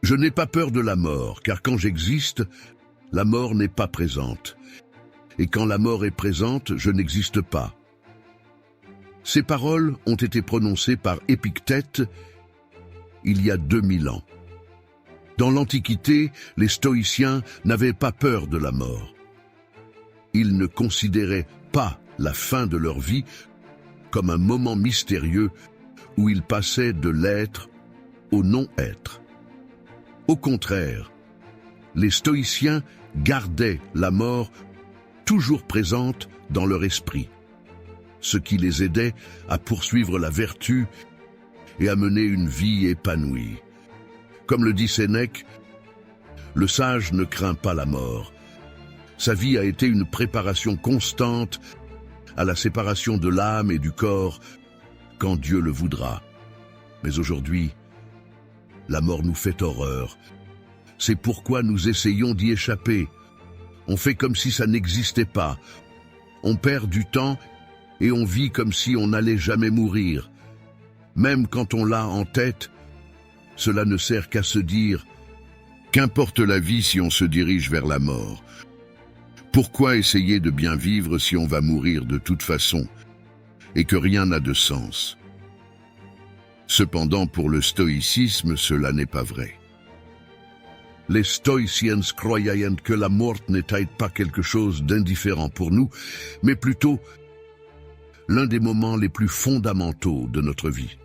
Je n'ai pas peur de la mort, car quand j'existe, la mort n'est pas présente. Et quand la mort est présente, je n'existe pas. Ces paroles ont été prononcées par Épictète il y a 2000 ans. Dans l'Antiquité, les stoïciens n'avaient pas peur de la mort. Ils ne considéraient pas la fin de leur vie comme un moment mystérieux où ils passaient de l'être au non-être. Au contraire, les stoïciens gardaient la mort toujours présente dans leur esprit, ce qui les aidait à poursuivre la vertu et à mener une vie épanouie. Comme le dit Sénèque, le sage ne craint pas la mort. Sa vie a été une préparation constante à la séparation de l'âme et du corps quand Dieu le voudra. Mais aujourd'hui, la mort nous fait horreur. C'est pourquoi nous essayons d'y échapper. On fait comme si ça n'existait pas. On perd du temps et on vit comme si on n'allait jamais mourir. Même quand on l'a en tête, cela ne sert qu'à se dire « Qu'importe la vie si on se dirige vers la mort. Pourquoi essayer de bien vivre si on va mourir de toute façon et que rien n'a de sens ?» Cependant, pour le stoïcisme, cela n'est pas vrai. Les stoïciens croyaient que la mort n'était pas quelque chose d'indifférent pour nous, mais plutôt l'un des moments les plus fondamentaux de notre vie.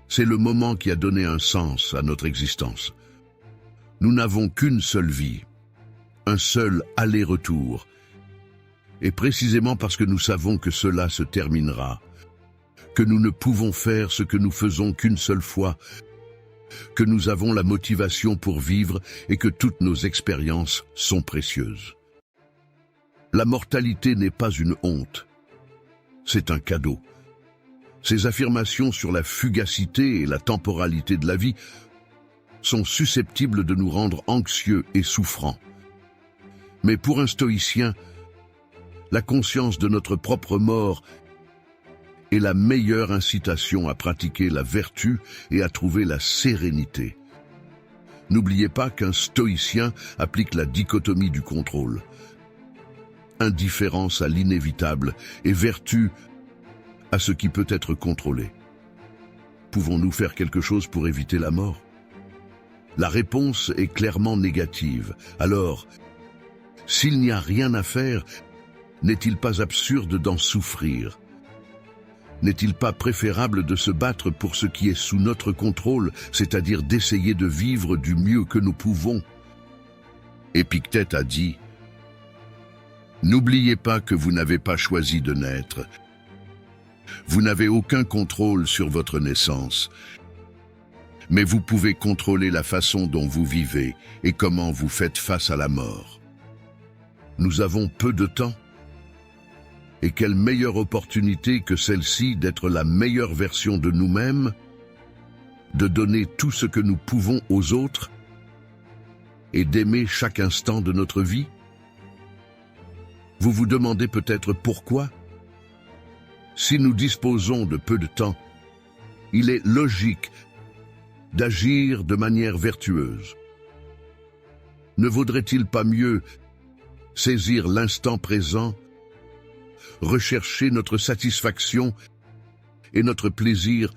C'est le moment qui a donné un sens à notre existence. Nous n'avons qu'une seule vie, un seul aller-retour. Et précisément parce que nous savons que cela se terminera, que nous ne pouvons faire ce que nous faisons qu'une seule fois, que nous avons la motivation pour vivre et que toutes nos expériences sont précieuses. La mortalité n'est pas une honte, c'est un cadeau. Ces affirmations sur la fugacité et la temporalité de la vie sont susceptibles de nous rendre anxieux et souffrants. Mais pour un stoïcien, la conscience de notre propre mort est la meilleure incitation à pratiquer la vertu et à trouver la sérénité. N'oubliez pas qu'un stoïcien applique la dichotomie du contrôle. Indifférence à l'inévitable et vertu à ce qui peut être contrôlé. Pouvons-nous faire quelque chose pour éviter la mort? La réponse est clairement négative. Alors, s'il n'y a rien à faire, n'est-il pas absurde d'en souffrir? N'est-il pas préférable de se battre pour ce qui est sous notre contrôle, c'est-à-dire d'essayer de vivre du mieux que nous pouvons? Épictète a dit « N'oubliez pas que vous n'avez pas choisi de naître. Vous n'avez aucun contrôle sur votre naissance. Mais vous pouvez contrôler la façon dont vous vivez et comment vous faites face à la mort. Nous avons peu de temps. Et quelle meilleure opportunité que celle-ci d'être la meilleure version de nous-mêmes, de donner tout ce que nous pouvons aux autres et d'aimer chaque instant de notre vie? Vous vous demandez peut-être pourquoi? Si nous disposons de peu de temps, il est logique d'agir de manière vertueuse. Ne vaudrait-il pas mieux saisir l'instant présent, rechercher notre satisfaction et notre plaisir,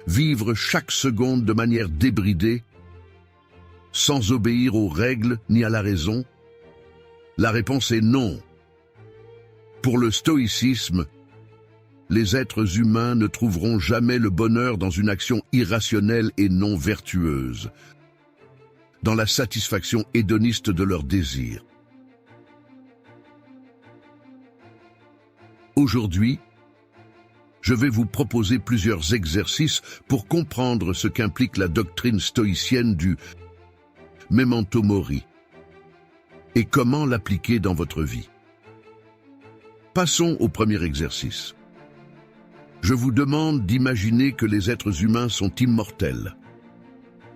vivre chaque seconde de manière débridée, sans obéir aux règles ni à la raison? La réponse est non. Pour le stoïcisme, les êtres humains ne trouveront jamais le bonheur dans une action irrationnelle et non vertueuse, dans la satisfaction hédoniste de leurs désirs. Aujourd'hui, je vais vous proposer plusieurs exercices pour comprendre ce qu'implique la doctrine stoïcienne du memento mori et comment l'appliquer dans votre vie. Passons au premier exercice. Je vous demande d'imaginer que les êtres humains sont immortels.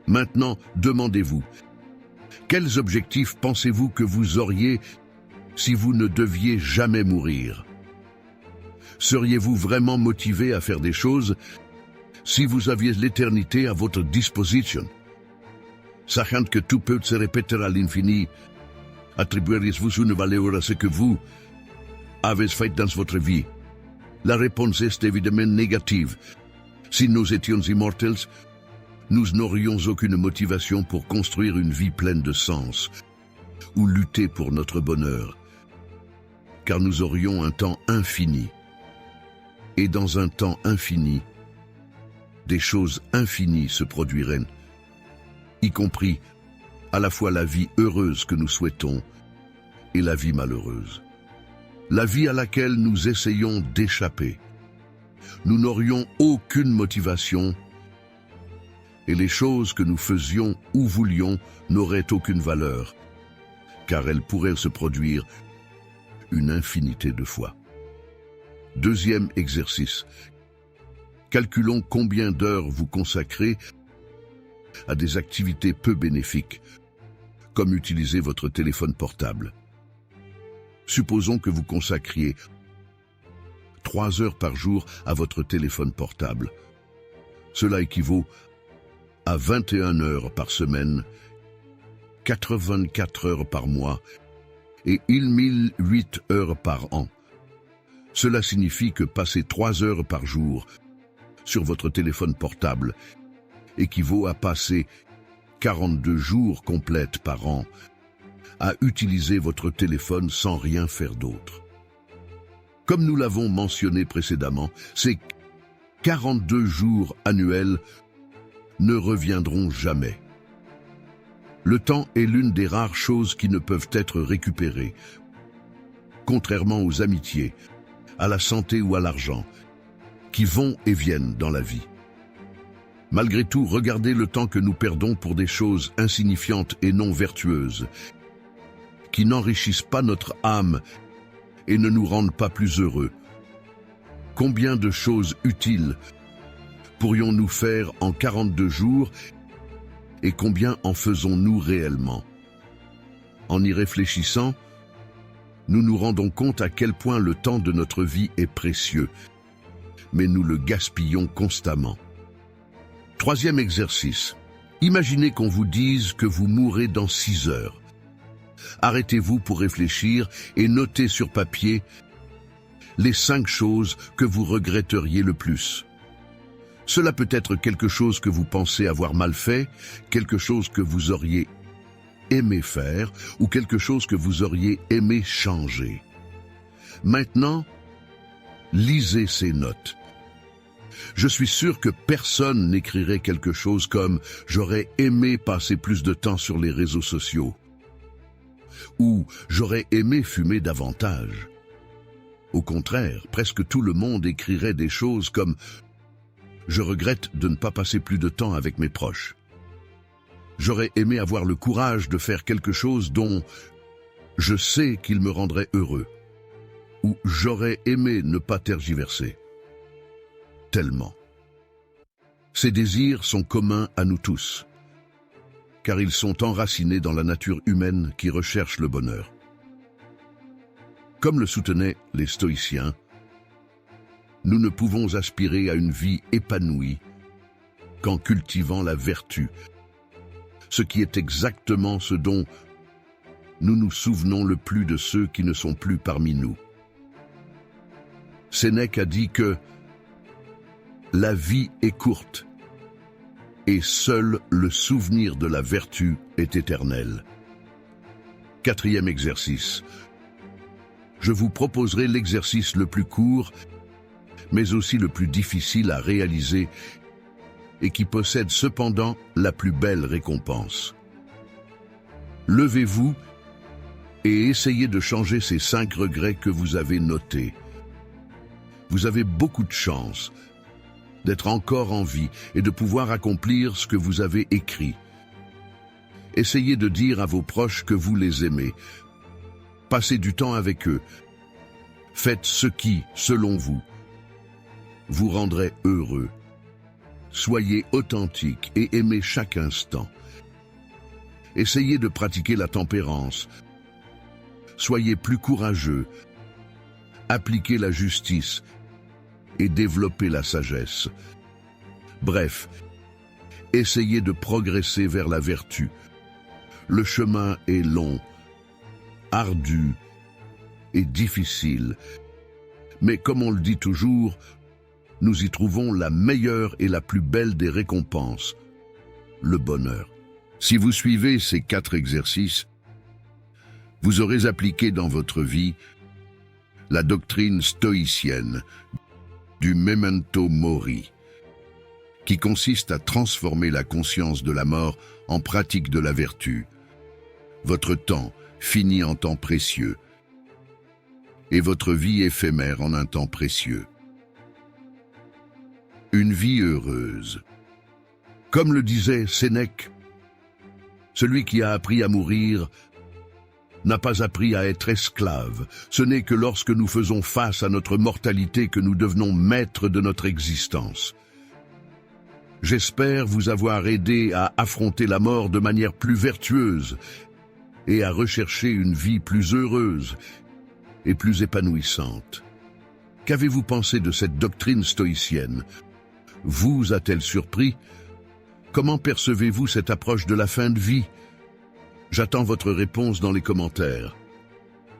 Maintenant, demandez-vous, quels objectifs pensez-vous que vous auriez si vous ne deviez jamais mourir? Seriez-vous vraiment motivé à faire des choses si vous aviez l'éternité à votre disposition? Sachant que tout peut se répéter à l'infini, attribueriez-vous une valeur à ce que vous avez fait dans votre vie? La réponse est évidemment négative. Si nous étions immortels, nous n'aurions aucune motivation pour construire une vie pleine de sens ou lutter pour notre bonheur, car nous aurions un temps infini. Et dans un temps infini, des choses infinies se produiraient, y compris à la fois la vie heureuse que nous souhaitons et la vie malheureuse. La vie à laquelle nous essayons d'échapper. Nous n'aurions aucune motivation et les choses que nous faisions ou voulions n'auraient aucune valeur, car elles pourraient se produire une infinité de fois. Deuxième exercice. Calculons combien d'heures vous consacrez à des activités peu bénéfiques, comme utiliser votre téléphone portable. Supposons que vous consacriez 3 heures par jour à votre téléphone portable. Cela équivaut à 21 heures par semaine, 84 heures par mois et 1008 heures par an. Cela signifie que passer 3 heures par jour sur votre téléphone portable équivaut à passer 42 jours complètes par an à utiliser votre téléphone sans rien faire d'autre. Comme nous l'avons mentionné précédemment, ces 42 jours annuels ne reviendront jamais. Le temps est l'une des rares choses qui ne peuvent être récupérées, contrairement aux amitiés, à la santé ou à l'argent, qui vont et viennent dans la vie. Malgré tout, regardez le temps que nous perdons pour des choses insignifiantes et non vertueuses, qui n'enrichissent pas notre âme et ne nous rendent pas plus heureux. Combien de choses utiles pourrions-nous faire en 42 jours et combien en faisons-nous réellement? En y réfléchissant, nous nous rendons compte à quel point le temps de notre vie est précieux, mais nous le gaspillons constamment. Troisième exercice. Imaginez qu'on vous dise que vous mourrez dans 6 heures. Arrêtez-vous pour réfléchir et notez sur papier les 5 choses que vous regretteriez le plus. Cela peut être quelque chose que vous pensez avoir mal fait, quelque chose que vous auriez aimé faire ou quelque chose que vous auriez aimé changer. Maintenant, lisez ces notes. Je suis sûr que personne n'écrirait quelque chose comme « J'aurais aimé passer plus de temps sur les réseaux sociaux » ou « J'aurais aimé fumer davantage ». Au contraire, presque tout le monde écrirait des choses comme « Je regrette de ne pas passer plus de temps avec mes proches ». J'aurais aimé avoir le courage de faire quelque chose dont je sais qu'il me rendrait heureux. Ou j'aurais aimé ne pas tergiverser. Tellement. Ces désirs sont communs à nous tous, car ils sont enracinés dans la nature humaine qui recherche le bonheur. Comme le soutenaient les stoïciens, nous ne pouvons aspirer à une vie épanouie qu'en cultivant la vertu, ce qui est exactement ce dont nous nous souvenons le plus de ceux qui ne sont plus parmi nous. Sénèque a dit que la vie est courte et seul le souvenir de la vertu est éternel. Quatrième exercice. Je vous proposerai l'exercice le plus court, mais aussi le plus difficile à réaliser et qui possède cependant la plus belle récompense. Levez-vous et essayez de changer ces 5 regrets que vous avez notés. Vous avez beaucoup de chance d'être encore en vie et de pouvoir accomplir ce que vous avez écrit. Essayez de dire à vos proches que vous les aimez. Passez du temps avec eux. Faites ce qui, selon vous, vous rendrait heureux. Soyez authentique et aimez chaque instant. Essayez de pratiquer la tempérance. Soyez plus courageux. Appliquez la justice et développez la sagesse. Bref, Essayez de progresser vers la vertu. Le chemin est long, ardu et difficile. Mais comme on le dit toujours, nous y trouvons la meilleure et la plus belle des récompenses, le bonheur. Si vous suivez ces 4 exercices, vous aurez appliqué dans votre vie la doctrine stoïcienne du memento mori, qui consiste à transformer la conscience de la mort en pratique de la vertu. Votre temps finit en temps précieux et votre vie éphémère en un temps précieux. Une vie heureuse. Comme le disait Sénèque, celui qui a appris à mourir n'a pas appris à être esclave. Ce n'est que lorsque nous faisons face à notre mortalité que nous devenons maîtres de notre existence. J'espère vous avoir aidé à affronter la mort de manière plus vertueuse et à rechercher une vie plus heureuse et plus épanouissante. Qu'avez-vous pensé de cette doctrine stoïcienne? Vous a-t-elle surpris? Comment percevez-vous cette approche de la fin de vie? J'attends votre réponse dans les commentaires.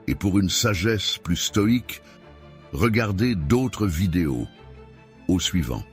Et pour une sagesse plus stoïque, regardez d'autres vidéos. Au suivant.